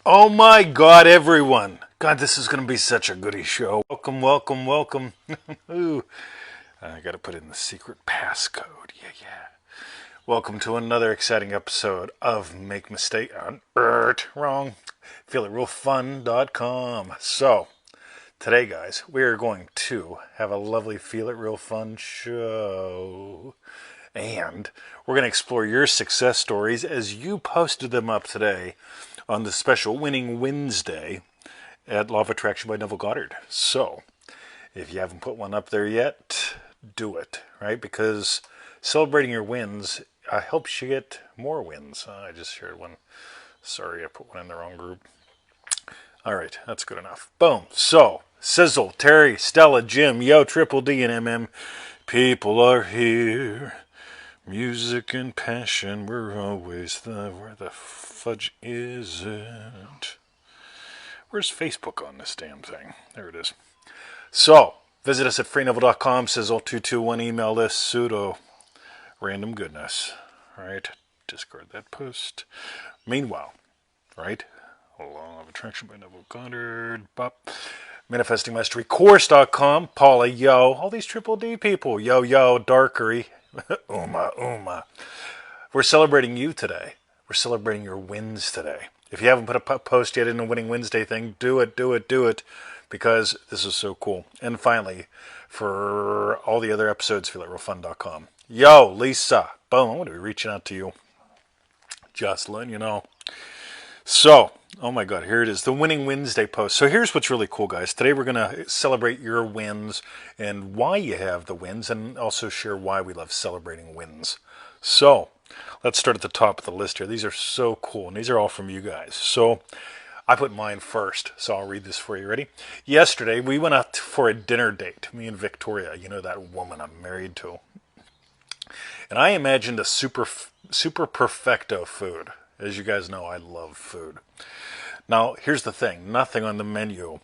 Oh my God, everyone. God, this is going to be such a goody show. Welcome, welcome, welcome. Ooh, I got to put in the secret passcode. Yeah. Welcome to another exciting episode of Make Mistake on wrong. FeelItRealFun.com. So, today, guys, we are going to have a lovely Feel It Real Fun show. And we're going to explore your success stories as you posted them up today on the special Winning Wednesday at Law of Attraction by Neville Goddard. So, if you haven't put one up there yet, do it, right? Because celebrating your wins helps you get more wins. I just shared one. Sorry, I put one in the wrong group. All right, that's good enough. Boom. So, Sizzle, Terry, Stella, Jim, Yo, Triple D, and MM. People are here. Music and passion, we're always where the fudge is it? Where's Facebook on this damn thing? There it is. So, visit us at freeneville.com, sizzle221, email this, pseudo random goodness. Alright, discard that post. Meanwhile, right? Law of Attraction by Neville Goddard, bop. ManifestingMasteryCourse.com, Paula, Yo, all these Triple D people, Yo, Darkery, Uma. We're celebrating you today. We're celebrating your wins today. If you haven't put a post yet in the Winning Wednesday thing, do it, because this is so cool. And finally, for all the other episodes, FeelItRealFun.com. Yo, Lisa, boom, I'm going to be reaching out to you. Jocelyn, So, oh my God, here it is, the Winning Wednesday post. So here's what's really cool, guys. Today we're going to celebrate your wins and why you have the wins, and also share why we love celebrating wins. So, let's start at the top of the list here. These are so cool, and these are all from you guys. So, I put mine first, so I'll read this for you. Ready? Yesterday, we went out for a dinner date, me and Victoria, that woman I'm married to. And I imagined a super perfecto food. As you guys know, I love food. Now, here's the thing. Nothing on the menu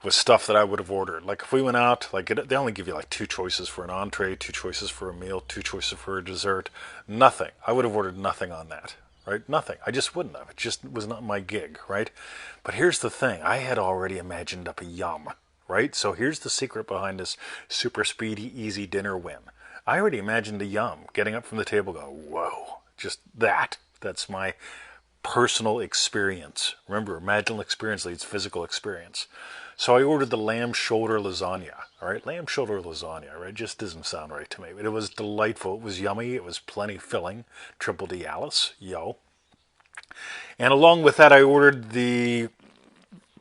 was stuff that I would have ordered. Like, if we went out, they only give you like 2 choices for an entree, 2 choices for a meal, 2 choices for a dessert. Nothing. I would have ordered nothing on that, right? Nothing. I just wouldn't have. It just was not my gig, right? But here's the thing. I had already imagined up a yum, right? So here's the secret behind this super speedy, easy dinner win. I already imagined a yum, getting up from the table, go, whoa, just that. That's my personal experience. Remember, imaginal experience leads physical experience. So I ordered the lamb shoulder lasagna. All right, lamb shoulder lasagna. Right, just doesn't sound right to me. But it was delightful. It was yummy. It was plenty filling. Triple D Alice, yo. And along with that, I ordered the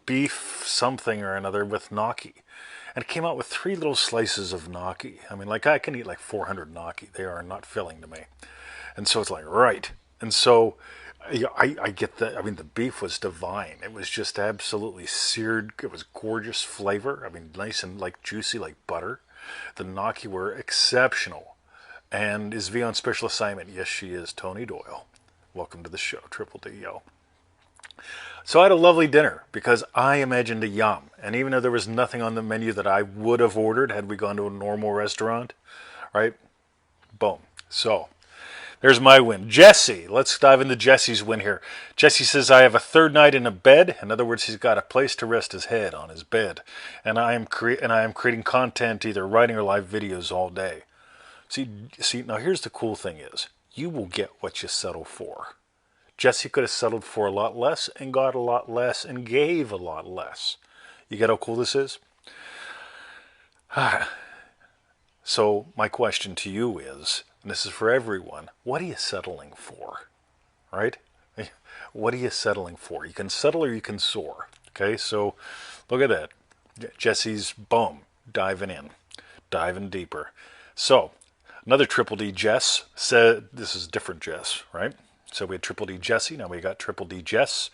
beef something or another with gnocchi. And it came out with 3 little slices of gnocchi. I mean, I can eat like 400 gnocchi. They are not filling to me. And so it's like, right. And so I get that. I mean, the beef was divine. It was just absolutely seared. It was gorgeous flavor. I mean, nice and juicy like butter. The gnocchi were exceptional. And is V on special assignment? Yes, she is. Tony Doyle. Welcome to the show, Triple D, yo. So I had a lovely dinner because I imagined a yum. And even though there was nothing on the menu that I would have ordered had we gone to a normal restaurant, right? Boom. So there's my win. Jesse, let's dive into Jesse's win here. Jesse says, I have a third night in a bed. In other words, he's got a place to rest his head on his bed. And I am creating content, either writing or live videos all day. See, now here's the cool thing is, you will get what you settle for. Jesse could have settled for a lot less and got a lot less and gave a lot less. You get how cool this is? So my question to you is, and this is for everyone, what are you settling for? Right? What are you settling for? You can settle or you can soar. Okay, so look at that. Jesse's boom, diving deeper. So another Triple D Jess said, this is different Jess, right? So we had Triple D Jesse, now we got Triple D Jess.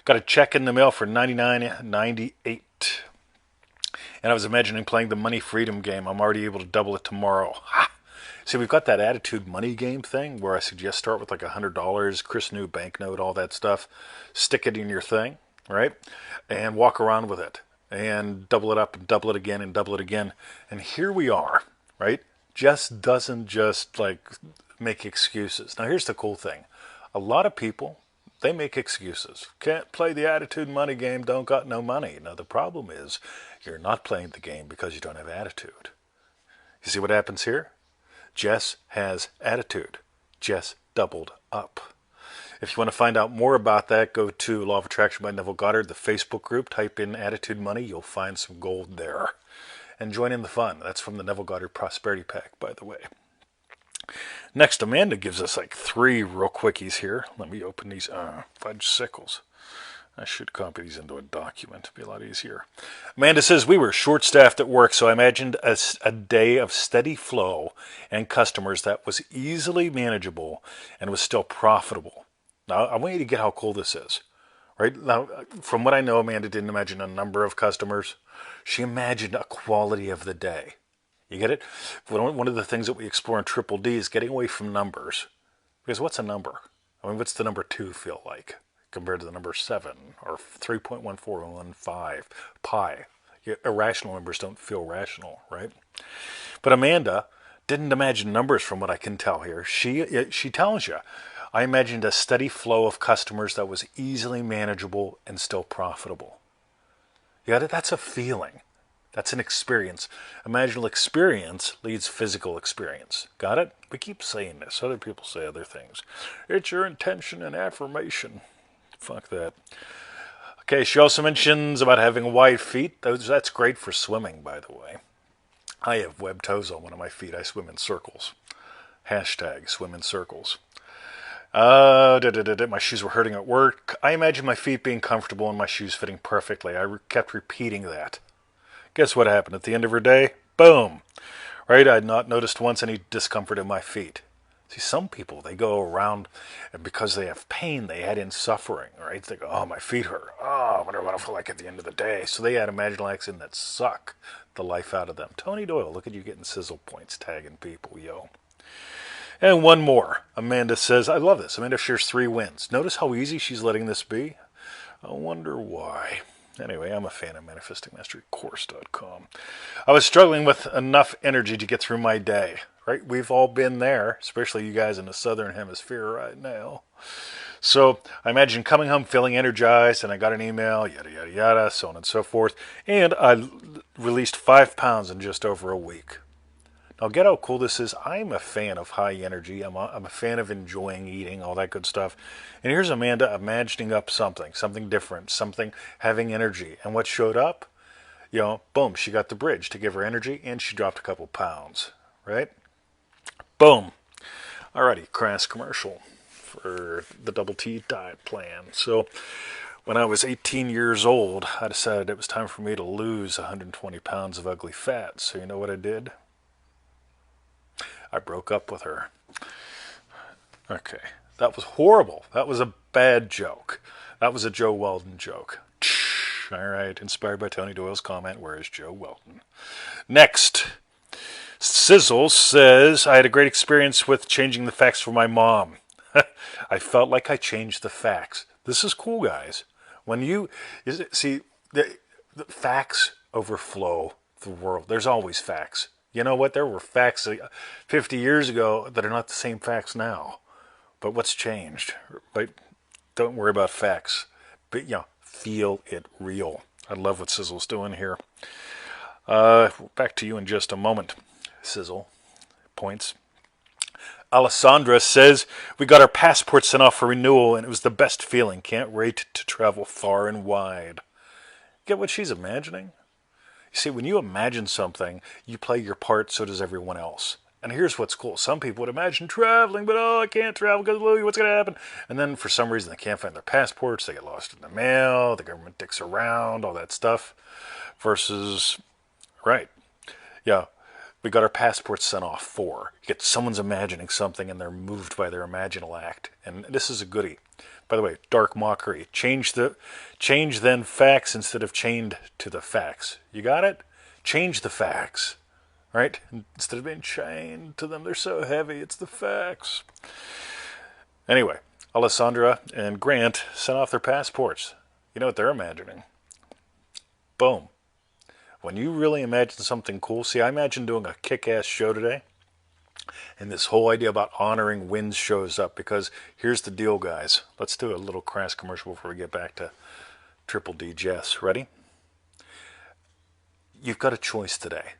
Got a check in the mail for $99.98. And I was imagining playing the Money Freedom game. I'm already able to double it tomorrow. Ha! See, we've got that attitude money game thing where I suggest start with like $100, Chris New banknote, all that stuff. Stick it in your thing, right? And walk around with it. And double it up and double it again and double it again. And here we are, right? Jess doesn't just make excuses. Now here's the cool thing. A lot of people They make excuses. Can't play the attitude money game, don't got no money. Now the problem is you're not playing the game because you don't have attitude. You see what happens here? Jess has attitude. Jess doubled up. If you want to find out more about that, go to Law of Attraction by Neville Goddard, the Facebook group. Type in Attitude Money. You'll find some gold there. And join in the fun. That's from the Neville Goddard Prosperity Pack, by the way. Next, Amanda gives us like 3 real quickies here. Let me open these fudge sickles. I should copy these into a document. It'd be a lot easier. Amanda says, we were short-staffed at work, so I imagined a day of steady flow and customers that was easily manageable and was still profitable. Now, I want you to get how cool this is. Right? Now, from what I know, Amanda didn't imagine a number of customers. She imagined a quality of the day. You get it? One of the things that we explore in Triple D is getting away from numbers. Because what's a number? I mean, what's the number 2 feel like compared to the number 7 or 3.1415 pi? Irrational numbers don't feel rational, right? But Amanda didn't imagine numbers from what I can tell here. She tells you, I imagined a steady flow of customers that was easily manageable and still profitable. You got it? That's a feeling. That's an experience. Imaginal experience leads physical experience. Got it? We keep saying this. Other people say other things. It's your intention and affirmation. Fuck that. Okay, she also mentions about having wide feet. That's great for swimming, by the way. I have webbed toes on one of my feet. I swim in circles. Hashtag swim in circles. My shoes were hurting at work. I imagined my feet being comfortable and my shoes fitting perfectly. I kept repeating that. Guess what happened at the end of her day? Boom. Right? I had not noticed once any discomfort in my feet. See, some people, they go around and because they have pain, they add in suffering, right? They go, oh, my feet hurt. Oh, I wonder what I'll feel like at the end of the day. So they add imaginal acts in that suck the life out of them. Tony Doyle, look at you getting sizzle points, tagging people, yo. And one more. Amanda says, I love this. Amanda shares 3 wins. Notice how easy she's letting this be? I wonder why. Anyway, I'm a fan of ManifestingMasteryCourse.com. I was struggling with enough energy to get through my day. Right? We've all been there, especially you guys in the southern hemisphere right now. So I imagine coming home feeling energized, and I got an email, yada, yada, yada, so on and so forth. And I released 5 pounds in just over a week. Now get how cool this is. I'm a fan of high energy. I'm a fan of enjoying eating, all that good stuff. And here's Amanda imagining up something different, something having energy. And what showed up? You know, boom, she got the bridge to give her energy, and she dropped a couple pounds, right? Boom. Alrighty, crass commercial for the Double T diet plan. So when I was 18 years old, I decided it was time for me to lose 120 pounds of ugly fat. So you know what I did? I broke up with her. Okay, that was horrible. That was a bad joke. That was a Joe Weldon joke. All right, inspired by Tony Doyle's comment, where is Joe Weldon? Next, Sizzle says, I had a great experience with changing the facts for my mom. I felt like I changed the facts. This is cool, guys. When you, see, the facts overflow the world. There's always facts. You know what? There were facts 50 years ago that are not the same facts now. But what's changed? Right? Don't worry about facts. But, you know, feel it real. I love what Sizzle's doing here. Back to you in just a moment. Sizzle points. Alessandra says, we got our passports sent off for renewal and it was the best feeling. Can't wait to travel far and wide. Get what she's imagining? You see, when you imagine something, you play your part, so does everyone else. And here's what's cool. Some people would imagine traveling, but oh, I can't travel because what's going to happen? And then for some reason they can't find their passports, they get lost in the mail, the government dicks around, all that stuff. Versus, right, yeah, we got our passports sent off for. You get someone's imagining something and they're moved by their imaginal act. And this is a goodie. By the way, dark mockery. Change then facts instead of chained to the facts. You got it? Change the facts. Right? Instead of being chained to them, they're so heavy. It's the facts. Anyway, Alessandra and Grant sent off their passports. You know what they're imagining? Boom. When you really imagine something cool, see, I imagine doing a kick-ass show today. And this whole idea about honoring wins shows up because here's the deal, guys. Let's do a little crass commercial before we get back to Triple D Jess. Ready? You've got a choice today.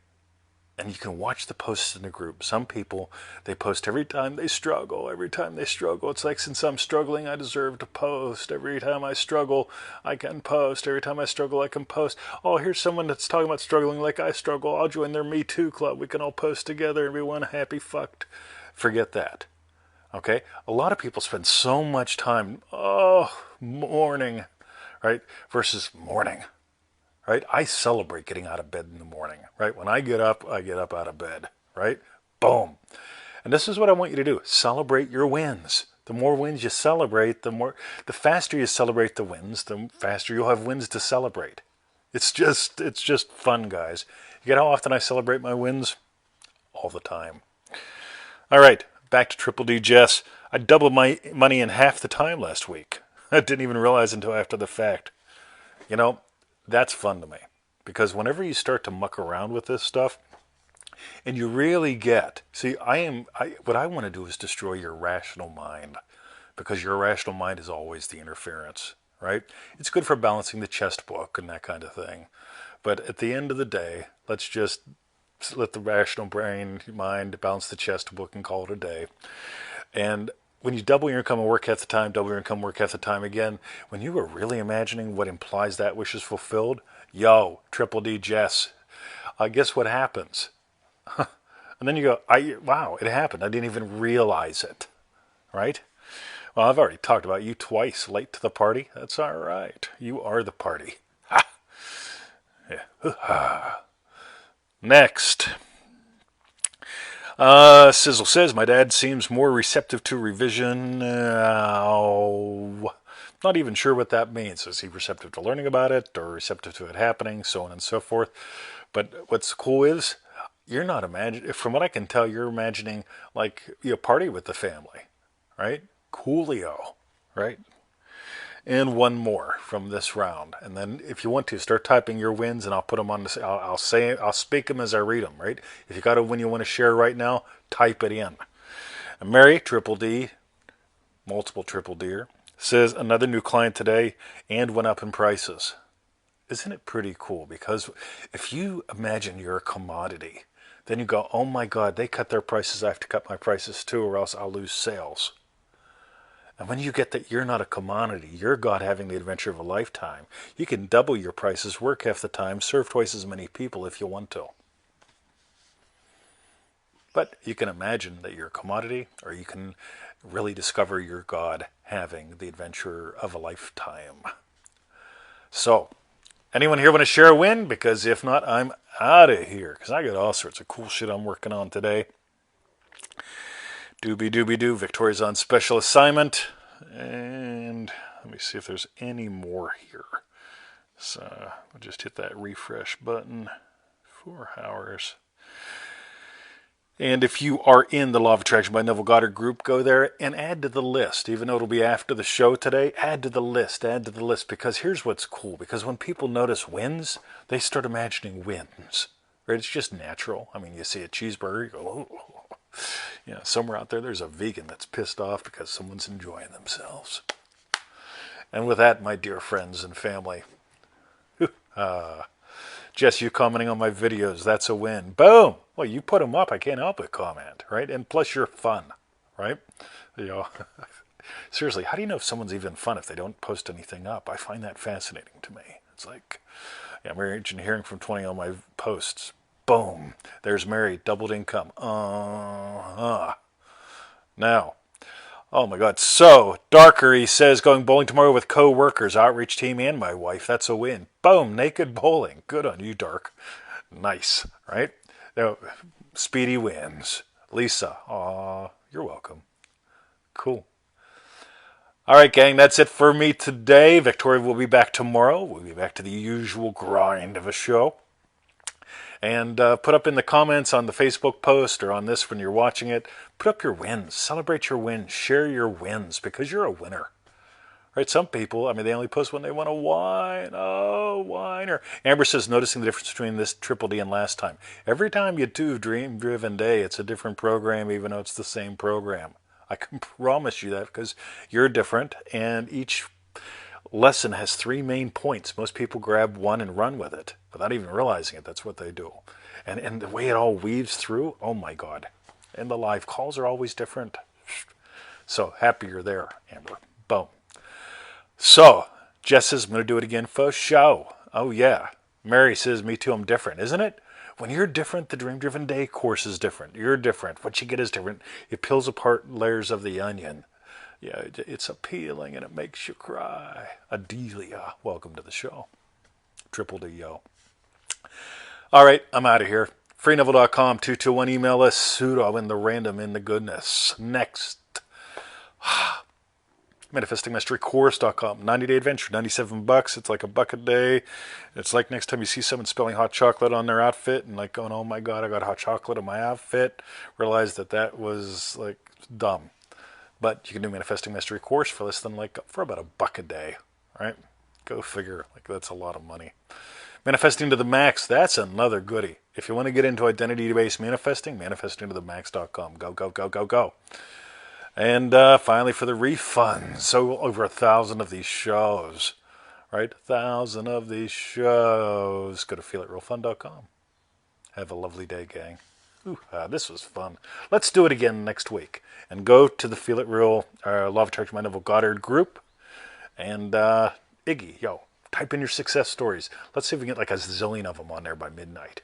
And you can watch the posts in the group. Some people, they post every time they struggle. Every time they struggle. It's like, since I'm struggling, I deserve to post. Every time I struggle, I can post. Every time I struggle, I can post. Oh, here's someone that's talking about struggling like I struggle. I'll join their Me Too club. We can all post together. Everyone happy fucked. Forget that. Okay? A lot of people spend so much time, mourning, right? Versus mourning. Right? I celebrate getting out of bed in the morning, right? When I get up out of bed, right? Boom. And this is what I want you to do. Celebrate your wins. The more wins you celebrate, the faster you celebrate the wins, the faster you'll have wins to celebrate. It's just fun, guys. You get how often I celebrate my wins? All the time. All right, back to Triple D Jess. I doubled my money in half the time last week. I didn't even realize until after the fact. You know, that's fun to me, because whenever you start to muck around with this stuff and you really what I want to do is destroy your rational mind, because your rational mind is always the interference, right? It's good for balancing the chest book and that kind of thing. But at the end of the day, let's just let the rational mind balance the chest book and call it a day. And when you double your income and work half the time, double your income, work half the time again, when you are really imagining what implies that wish is fulfilled, Triple D Jess, guess what happens? And then you go, wow, it happened. I didn't even realize it, right? Well, I've already talked about you twice, late to the party. That's all right. You are the party. Ha! Yeah. Next. Sizzle says, my dad seems more receptive to revision. Not even sure what that means. Is he receptive to learning about it, or receptive to it happening, so on and so forth? But what's cool is, you're not imagining, from what I can tell, you're imagining like you party with the family, right? Coolio, right? And one more from this round, and then if you want to start typing your wins, and I'll put them on. I'll speak them as I read them. Right? If you got a win you want to share right now, type it in. And Mary, Triple D, multiple Triple D'er, says another new client today and went up in prices. Isn't it pretty cool? Because if you imagine you're a commodity, then you go, oh my God, they cut their prices. I have to cut my prices too, or else I'll lose sales. And when you get that you're not a commodity, you're God having the adventure of a lifetime, you can double your prices, work half the time, serve twice as many people if you want to. But you can imagine that you're a commodity, or you can really discover your God having the adventure of a lifetime. So, anyone here want to share a win? Because if not, I'm out of here, because I got all sorts of cool shit I'm working on today. Doobie-doo, Victoria's on special assignment. And let me see if there's any more here. So I'll just hit that refresh button. 4 hours. And if you are in the Law of Attraction by Neville Goddard group, go there and add to the list. Even though it'll be after the show today, add to the list, because here's what's cool. Because when people notice wins, they start imagining wins. Right? It's just natural. I mean, you see a cheeseburger, you go, oh. You know, somewhere out there's a vegan that's pissed off because someone's enjoying themselves. And with that, my dear friends and family, Jess, you commenting on my videos, that's a win. Boom! Well, you put them up, I can't help but comment, right? And plus, you're fun, right? You know, seriously, how do you know if someone's even fun if they don't post anything up? I find that fascinating to me. It's like, yeah, marriage and hearing from 20 on my posts. Boom. There's Mary, doubled income. Now, oh my God. So, Darker, he says, going bowling tomorrow with co-workers, outreach team, and my wife. That's a win. Boom. Naked bowling. Good on you, Dark. Nice, right? Now, Speedy wins. Lisa, you're welcome. Cool. All right, gang, that's it for me today. Victoria will be back tomorrow. We'll be back to the usual grind of a show. And put up in the comments on the Facebook post or on this when you're watching it, put up your wins. Celebrate your wins. Share your wins, because you're a winner. Right? Some people, I mean, they only post when they want to whine. Oh, whiner. Amber says, noticing the difference between this Triple D and last time. Every time you do Dream Driven Day, it's a different program, even though it's the same program. I can promise you that because you're different, and each lesson has 3 main points. Most people grab one and run with it without even realizing it. That's what they do. And the way it all weaves through, oh my God. And the live calls are always different. So happy you're there, Amber. Boom. So, Jess says, I'm going to do it again for show. Oh, yeah. Mary says, me too, I'm different. Isn't it? When you're different, the Dream Driven Day course is different. You're different. What you get is different. It peels apart layers of the onion. Yeah, it's appealing and it makes you cry. Adelia, welcome to the show. Triple D, yo. All right, I'm out of here. Freeneville.com, 221, email us, pseudo in the random in the goodness. Next. ManifestingMasteryCourse.com, 90-day adventure, $97. It's like $1 a day. It's like next time you see someone spelling hot chocolate on their outfit and like going, oh my God, I got hot chocolate on my outfit. Realize that was like dumb. But you can do Manifesting Mastery Course for less than for about $1 a day, right? Go figure. That's a lot of money. Manifesting to the Max, that's another goodie. If you want to get into identity-based manifesting, manifestingtothemax.com. Go, go, go, go, go. And finally, for the refund, so over 1,000 of these shows, right? 1,000 of these shows. Go to feelitrealfun.com. Have a lovely day, gang. Ooh, this was fun. Let's do it again next week. And go to the Feel It Real Law of Attraction by Neville Goddard group. And Iggy, yo, type in your success stories. Let's see if we can get like a zillion of them on there by midnight.